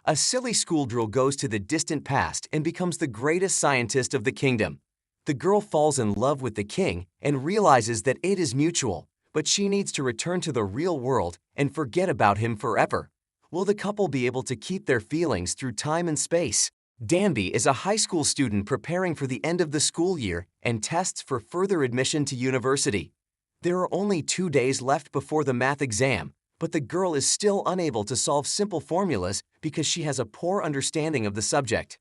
A silly schoolgirl goes to the distant past and becomes the greatest scientist of the kingdom. The girl falls in love with the king and realizes that it is mutual, but she needs to return to the real world and forget about him forever. Will the couple be able to keep their feelings through time and space? Danby is a high school student preparing for the end of the school year and tests for further admission to university. There are only 2 days left before the math exam, but the girl is still unable to solve simple formulas because she has a poor understanding of the subject.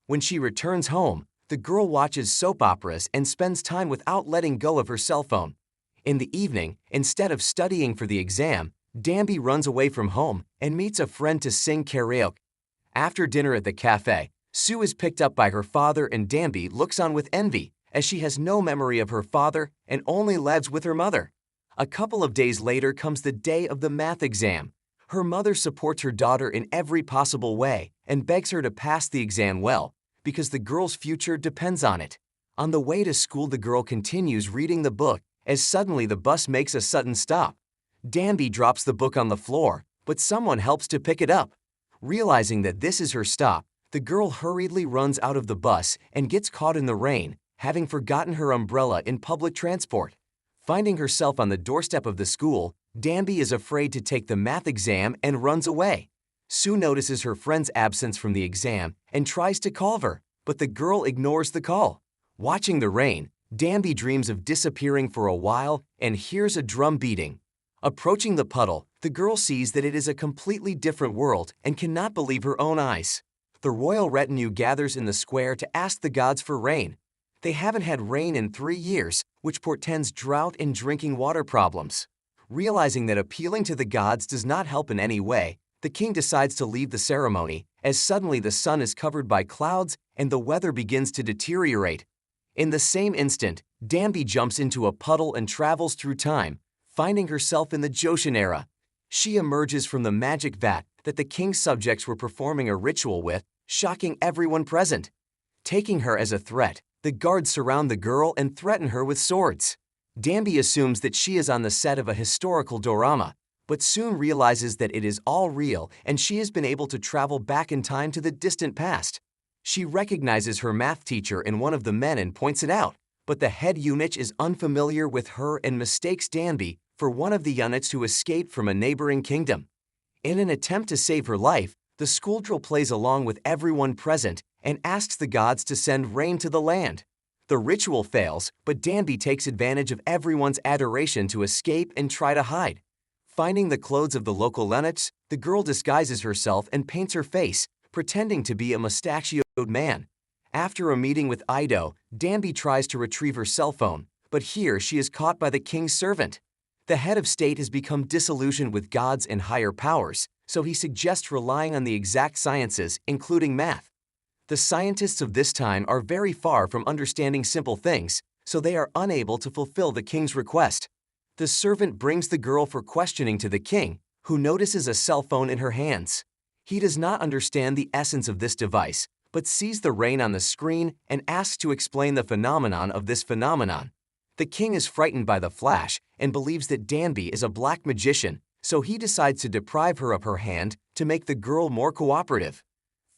When she returns home, the girl watches soap operas and spends time without letting go of her cell phone. In the evening, instead of studying for the exam, Danby runs away from home and meets a friend to sing karaoke. After dinner at the cafe, Sue is picked up by her father and Danby looks on with envy as she has no memory of her father and only lives with her mother. A couple of days later comes the day of the math exam. Her mother supports her daughter in every possible way and begs her to pass the exam well, because the girl's future depends on it. On the way to school, the girl continues reading the book as suddenly the bus makes a sudden stop. Danby drops the book on the floor, but someone helps to pick it up. Realizing that this is her stop, the girl hurriedly runs out of the bus and gets caught in the rain, having forgotten her umbrella in public transport. Finding herself on the doorstep of the school, Danby is afraid to take the math exam and runs away. Sue notices her friend's absence from the exam and tries to call her, but the girl ignores the call. Watching the rain, Danby dreams of disappearing for a while and hears a drum beating. Approaching the puddle, the girl sees that it is a completely different world and cannot believe her own eyes. The royal retinue gathers in the square to ask the gods for rain. They haven't had rain in 3 years, which portends drought and drinking water problems. Realizing that appealing to the gods does not help in any way, the king decides to leave the ceremony, as suddenly the sun is covered by clouds and the weather begins to deteriorate. In the same instant, Danby jumps into a puddle and travels through time, finding herself in the Joseon era. She emerges from the magic vat that the king's subjects were performing a ritual with, shocking everyone present. Taking her as a threat, the guards surround the girl and threaten her with swords. Danby assumes that she is on the set of a historical dorama, but soon realizes that it is all real and she has been able to travel back in time to the distant past. She recognizes her math teacher in one of the men and points it out, but the head eunuch is unfamiliar with her and mistakes Danby for one of the eunuchs who escaped from a neighboring kingdom. In an attempt to save her life, the schoolgirl plays along with everyone present and asks the gods to send rain to the land. The ritual fails, but Danby takes advantage of everyone's adoration to escape and try to hide. Finding the clothes of the local eunuchs, the girl disguises herself and paints her face, pretending to be a mustachioed man. After a meeting with Ido, Danby tries to retrieve her cell phone, but here she is caught by the king's servant. The head of state has become disillusioned with gods and higher powers, so he suggests relying on the exact sciences, including math. The scientists of this time are very far from understanding simple things, so they are unable to fulfill the king's request. The servant brings the girl for questioning to the king, who notices a cell phone in her hands. He does not understand the essence of this device, but sees the rain on the screen and asks to explain the phenomenon of this phenomenon. The king is frightened by the flash and believes that Danby is a black magician, so he decides to deprive her of her hand to make the girl more cooperative.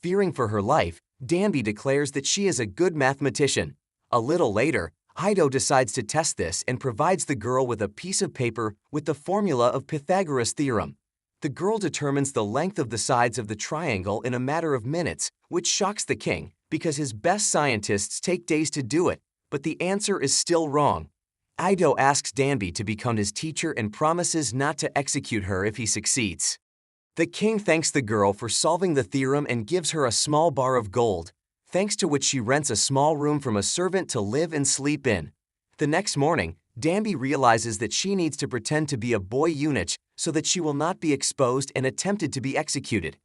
Fearing for her life, Danby declares that she is a good mathematician. A little later, Ido decides to test this and provides the girl with a piece of paper with the formula of Pythagoras' theorem. The girl determines the length of the sides of the triangle in a matter of minutes, which shocks the king because his best scientists take days to do it, but the answer is still wrong. Ido asks Danby to become his teacher and promises not to execute her if he succeeds. The king thanks the girl for solving the theorem and gives her a small bar of gold, thanks to which she rents a small room from a servant to live and sleep in. The next morning, Danby realizes that she needs to pretend to be a boy eunuch so that she will not be exposed and attempted to be executed.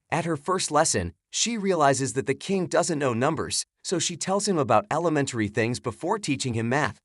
At her first lesson, she realizes that the king doesn't know numbers, so she tells him about elementary things before teaching him math.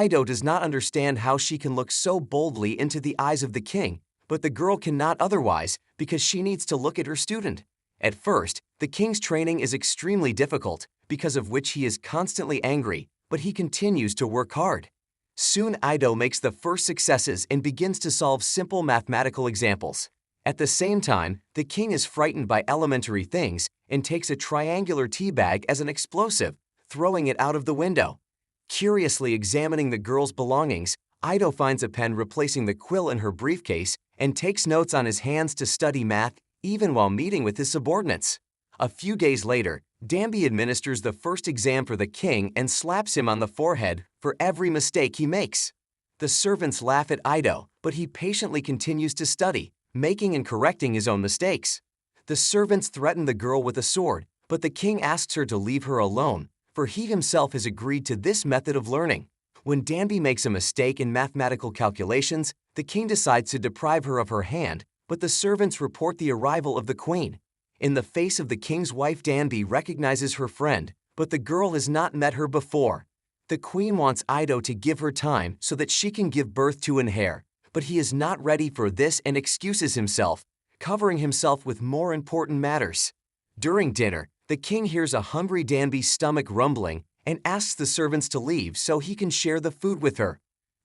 Ido does not understand how she can look so boldly into the eyes of the king, but the girl cannot otherwise because she needs to look at her student. At first, the king's training is extremely difficult, because of which he is constantly angry, but he continues to work hard. Soon Ido makes the first successes and begins to solve simple mathematical examples. At the same time, the king is frightened by elementary things and takes a triangular tea bag as an explosive, throwing it out of the window. Curiously examining the girl's belongings, Ido finds a pen replacing the quill in her briefcase and takes notes on his hands to study math even while meeting with his subordinates. A few days later, Danby administers the first exam for the king and slaps him on the forehead for every mistake he makes. The servants laugh at Ido, but he patiently continues to study, making and correcting his own mistakes. The servants threaten the girl with a sword, but the king asks her to leave her alone, for he himself has agreed to this method of learning. When Danby makes a mistake in mathematical calculations, the king decides to deprive her of her hand, but the servants report the arrival of the queen. In the face of the king's wife, Danby recognizes her friend, but the girl has not met her before. The queen wants Ido to give her time so that she can give birth to an heir, but he is not ready for this and excuses himself, covering himself with more important matters. During dinner, the king hears a hungry Danby's stomach rumbling and asks the servants to leave so he can share the food with her.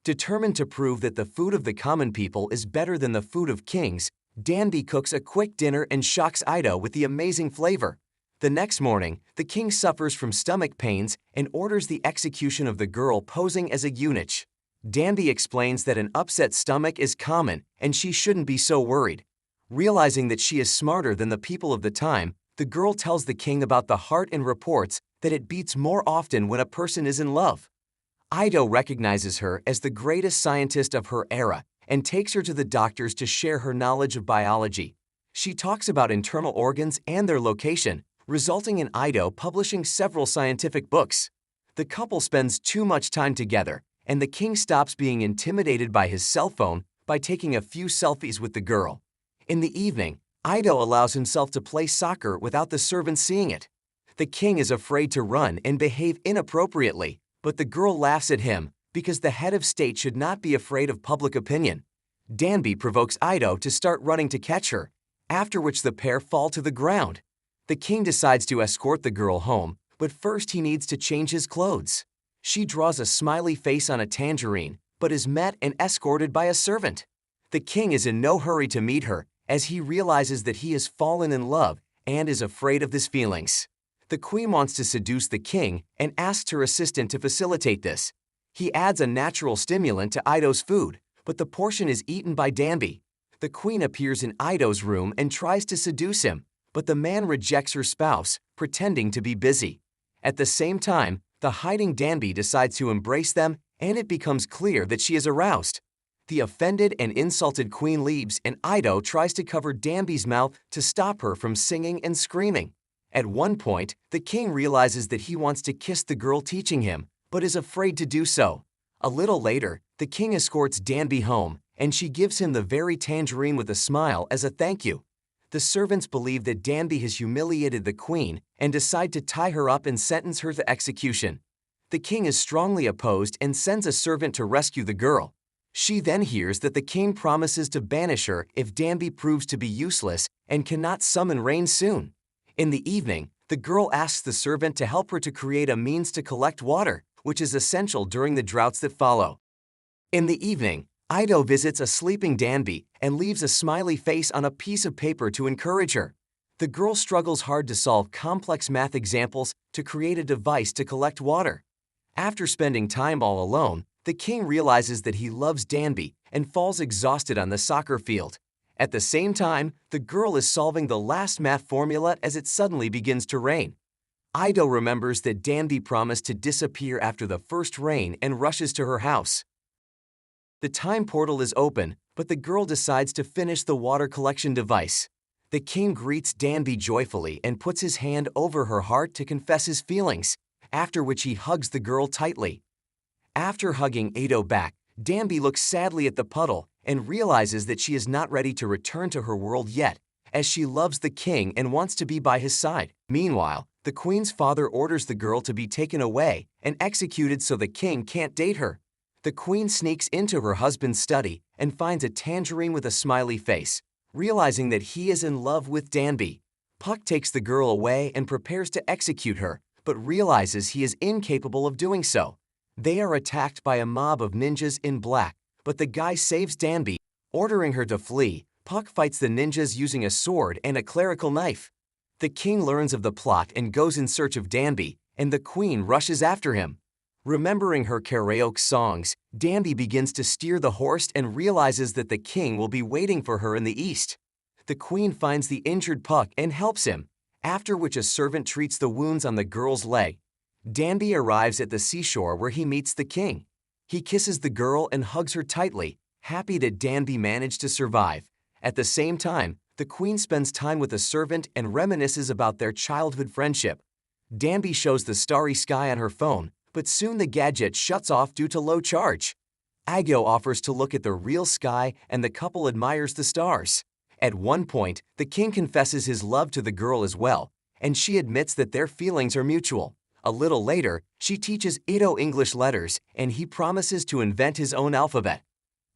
Determined to prove that the food of the common people is better than the food of kings, Danby cooks a quick dinner and shocks Ido with the amazing flavor. The next morning, the king suffers from stomach pains and orders the execution of the girl posing as a eunuch. Danby explains that an upset stomach is common and she shouldn't be so worried. Realizing that she is smarter than the people of the time, the girl tells the king about the heart and reports that it beats more often when a person is in love. Ido recognizes her as the greatest scientist of her era and takes her to the doctors to share her knowledge of biology. She talks about internal organs and their location, resulting in Ido publishing several scientific books. The couple spends too much time together, and the king stops being intimidated by his cell phone by taking a few selfies with the girl. In the evening, Ido allows himself to play soccer without the servants seeing it. The king is afraid to run and behave inappropriately, but the girl laughs at him because the head of state should not be afraid of public opinion. Danby provokes Ido to start running to catch her, after which the pair fall to the ground. The king decides to escort the girl home, but first he needs to change his clothes. She draws a smiley face on a tangerine, but is met and escorted by a servant. The king is in no hurry to meet her, as he realizes that he has fallen in love and is afraid of his feelings. The queen wants to seduce the king and asks her assistant to facilitate this. He adds a natural stimulant to Ido's food, but the portion is eaten by Danby. The queen appears in Ido's room and tries to seduce him, but the man rejects her spouse, pretending to be busy. At the same time, the hiding Danby decides to embrace them, and it becomes clear that she is aroused. The offended and insulted queen leaves, and Ido tries to cover Danby's mouth to stop her from singing and screaming. At one point, the king realizes that he wants to kiss the girl teaching him, but is afraid to do so. A little later, the king escorts Danby home, and she gives him the very tangerine with a smile as a thank you. The servants believe that Danby has humiliated the queen and decide to tie her up and sentence her to execution. The king is strongly opposed and sends a servant to rescue the girl. She then hears that the king promises to banish her if Danby proves to be useless and cannot summon rain soon. In the evening, the girl asks the servant to help her to create a means to collect water, which is essential during the droughts that follow. In the evening, Ido visits a sleeping Danby and leaves a smiley face on a piece of paper to encourage her. The girl struggles hard to solve complex math examples to create a device to collect water. After spending time all alone, the king realizes that he loves Danby and falls exhausted on the soccer field. At the same time, the girl is solving the last math formula as it suddenly begins to rain. Ido remembers that Danby promised to disappear after the first rain and rushes to her house. The time portal is open, but the girl decides to finish the water collection device. The king greets Danby joyfully and puts his hand over her heart to confess his feelings, after which he hugs the girl tightly. After hugging Ido back, Danby looks sadly at the puddle and realizes that she is not ready to return to her world yet, as she loves the king and wants to be by his side. Meanwhile, the queen's father orders the girl to be taken away and executed so the king can't date her. The queen sneaks into her husband's study and finds a tangerine with a smiley face, realizing that he is in love with Danby. Puck takes the girl away and prepares to execute her, but realizes he is incapable of doing so. They are attacked by a mob of ninjas in black, but the guy saves Danby, ordering her to flee, Puck fights the ninjas using a sword and a clerical knife. The king learns of the plot and goes in search of Danby, and the queen rushes after him. Remembering her karaoke songs, Danby begins to steer the horse and realizes that the king will be waiting for her in the east. The queen finds the injured Puck and helps him, after which a servant treats the wounds on the girl's leg. Danby arrives at the seashore where he meets the king. He kisses the girl and hugs her tightly, happy that Danby managed to survive. At the same time, the queen spends time with a servant and reminisces about their childhood friendship. Danby shows the starry sky on her phone, but soon the gadget shuts off due to low charge. Ago offers to look at the real sky and the couple admires the stars. At one point, the king confesses his love to the girl as well, and she admits that their feelings are mutual. A little later, she teaches Ito English letters and he promises to invent his own alphabet.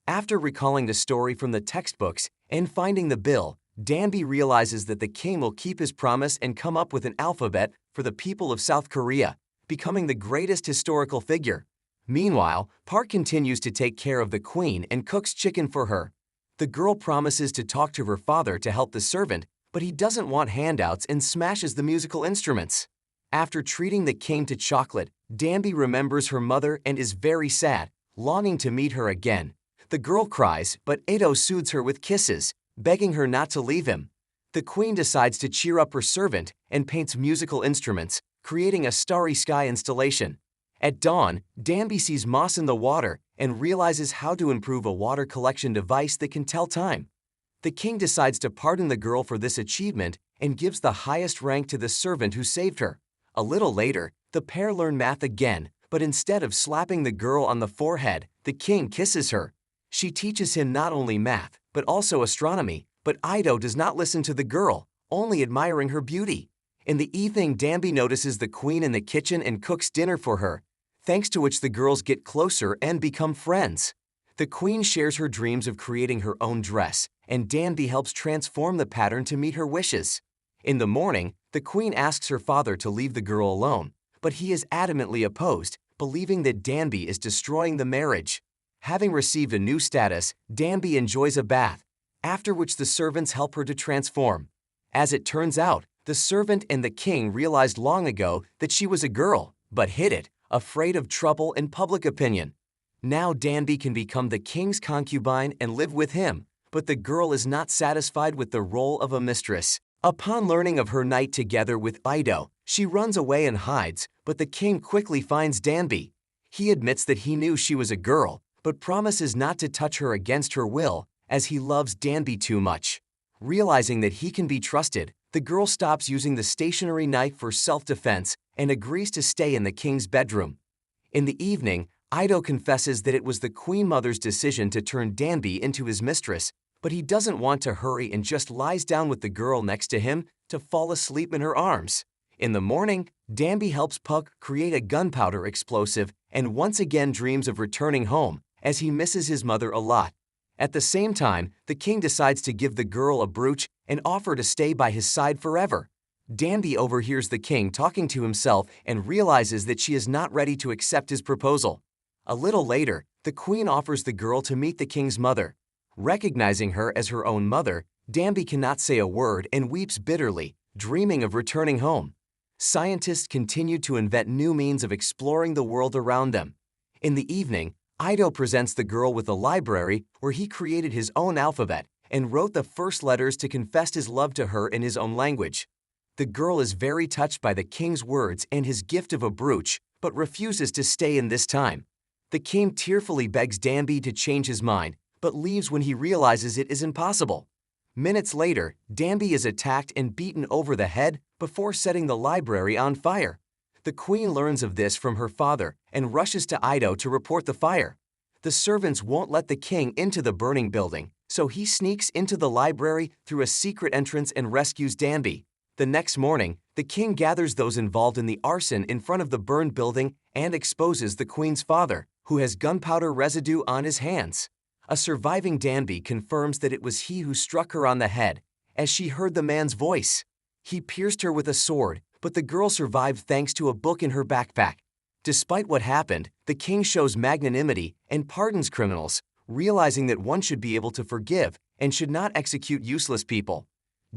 After recalling the story from the textbooks and finding the bill, Danby realizes that the king will keep his promise and come up with an alphabet for the people of South Korea, becoming the greatest historical figure. Meanwhile, Park continues to take care of the queen and cooks chicken for her. The girl promises to talk to her father to help the servant, but he doesn't want handouts and smashes the musical instruments. After treating the king to chocolate, Danby remembers her mother and is very sad, longing to meet her again. The girl cries, but Ito soothes her with kisses, begging her not to leave him. The queen decides to cheer up her servant and paints musical instruments, creating a starry sky installation. At dawn, Danby sees moss in the water and realizes how to improve a water collection device that can tell time. The king decides to pardon the girl for this achievement and gives the highest rank to the servant who saved her. A little later, the pair learn math again, but instead of slapping the girl on the forehead, the king kisses her. She teaches him not only math, but also astronomy, but Ito does not listen to the girl, only admiring her beauty. In the evening, Danby notices the queen in the kitchen and cooks dinner for her, thanks to which the girls get closer and become friends. The queen shares her dreams of creating her own dress, and Danby helps transform the pattern to meet her wishes. In the morning, the queen asks her father to leave the girl alone, but he is adamantly opposed, believing that Danby is destroying the marriage. Having received a new status, Danby enjoys a bath, after which the servants help her to transform. As it turns out, the servant and the king realized long ago that she was a girl, but hid it, afraid of trouble and public opinion. Now Danby can become the king's concubine and live with him, but the girl is not satisfied with the role of a mistress. Upon learning of her night together with Ito, she runs away and hides, but the king quickly finds Danby. He admits that he knew she was a girl, but promises not to touch her against her will, as he loves Danby too much. Realizing that he can be trusted, the girl stops using the stationary knife for self-defense and agrees to stay in the king's bedroom. In the evening, Ito confesses that it was the queen mother's decision to turn Danby into his mistress, but he doesn't want to hurry and just lies down with the girl next to him to fall asleep in her arms. In the morning, Danby helps Puck create a gunpowder explosive and once again dreams of returning home, as he misses his mother a lot. At the same time, the king decides to give the girl a brooch and offer to stay by his side forever. Danby overhears the king talking to himself and realizes that she is not ready to accept his proposal. A little later, the queen offers the girl to meet the king's mother. Recognizing her as her own mother, Danby cannot say a word and weeps bitterly, dreaming of returning home. Scientists continue to invent new means of exploring the world around them. In the evening, Ito presents the girl with a library where he created his own alphabet and wrote the first letters to confess his love to her in his own language. The girl is very touched by the king's words and his gift of a brooch, but refuses to stay in this time. The king tearfully begs Danby to change his mind, but leaves when he realizes it is impossible. Minutes later, Danby is attacked and beaten over the head before setting the library on fire. The queen learns of this from her father and rushes to Ito to report the fire. The servants won't let the king into the burning building, so he sneaks into the library through a secret entrance and rescues Danby. The next morning, the king gathers those involved in the arson in front of the burned building and exposes the queen's father, who has gunpowder residue on his hands. A surviving Danby confirms that it was he who struck her on the head, as she heard the man's voice. He pierced her with a sword, but the girl survived thanks to a book in her backpack. Despite what happened, the king shows magnanimity and pardons criminals, realizing that one should be able to forgive and should not execute useless people.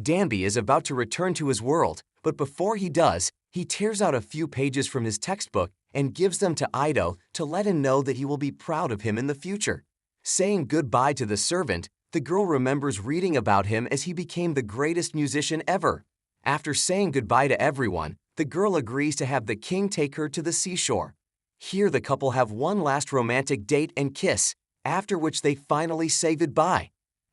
Danby is about to return to his world, but before he does, he tears out a few pages from his textbook and gives them to Ido to let him know that he will be proud of him in the future. Saying goodbye to the servant, the girl remembers reading about him as he became the greatest musician ever. After saying goodbye to everyone, the girl agrees to have the king take her to the seashore. Here the couple have one last romantic date and kiss, after which they finally say goodbye.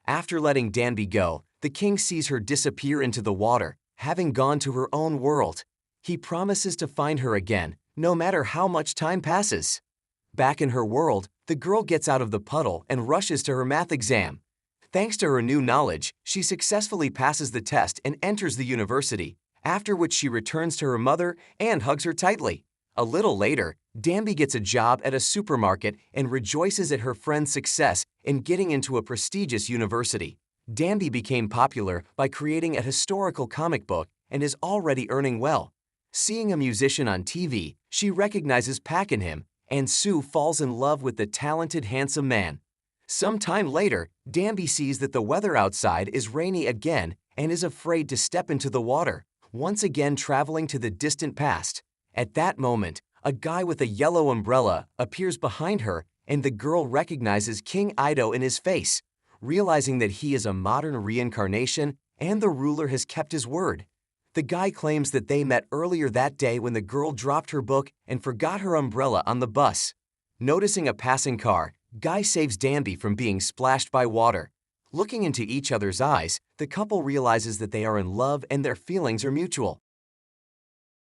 After letting Danby go, the king sees her disappear into the water, having gone to her own world. He promises to find her again, no matter how much time passes. Back in her world, the girl gets out of the puddle and rushes to her math exam. Thanks to her new knowledge, she successfully passes the test and enters the university, after which she returns to her mother and hugs her tightly. A little later, Danby gets a job at a supermarket and rejoices at her friend's success in getting into a prestigious university. Danby became popular by creating a historical comic book and is already earning well. Seeing a musician on TV, she recognizes Pac in him, and Sue falls in love with the talented, handsome man. Some time later, Danby sees that the weather outside is rainy again and is afraid to step into the water, once again traveling to the distant past. At that moment, a guy with a yellow umbrella appears behind her, and the girl recognizes King Ido in his face, realizing that he is a modern reincarnation and the ruler has kept his word. The guy claims that they met earlier that day when the girl dropped her book and forgot her umbrella on the bus. Noticing a passing car, Guy saves Danby from being splashed by water. Looking into each other's eyes, the couple realizes that they are in love and their feelings are mutual.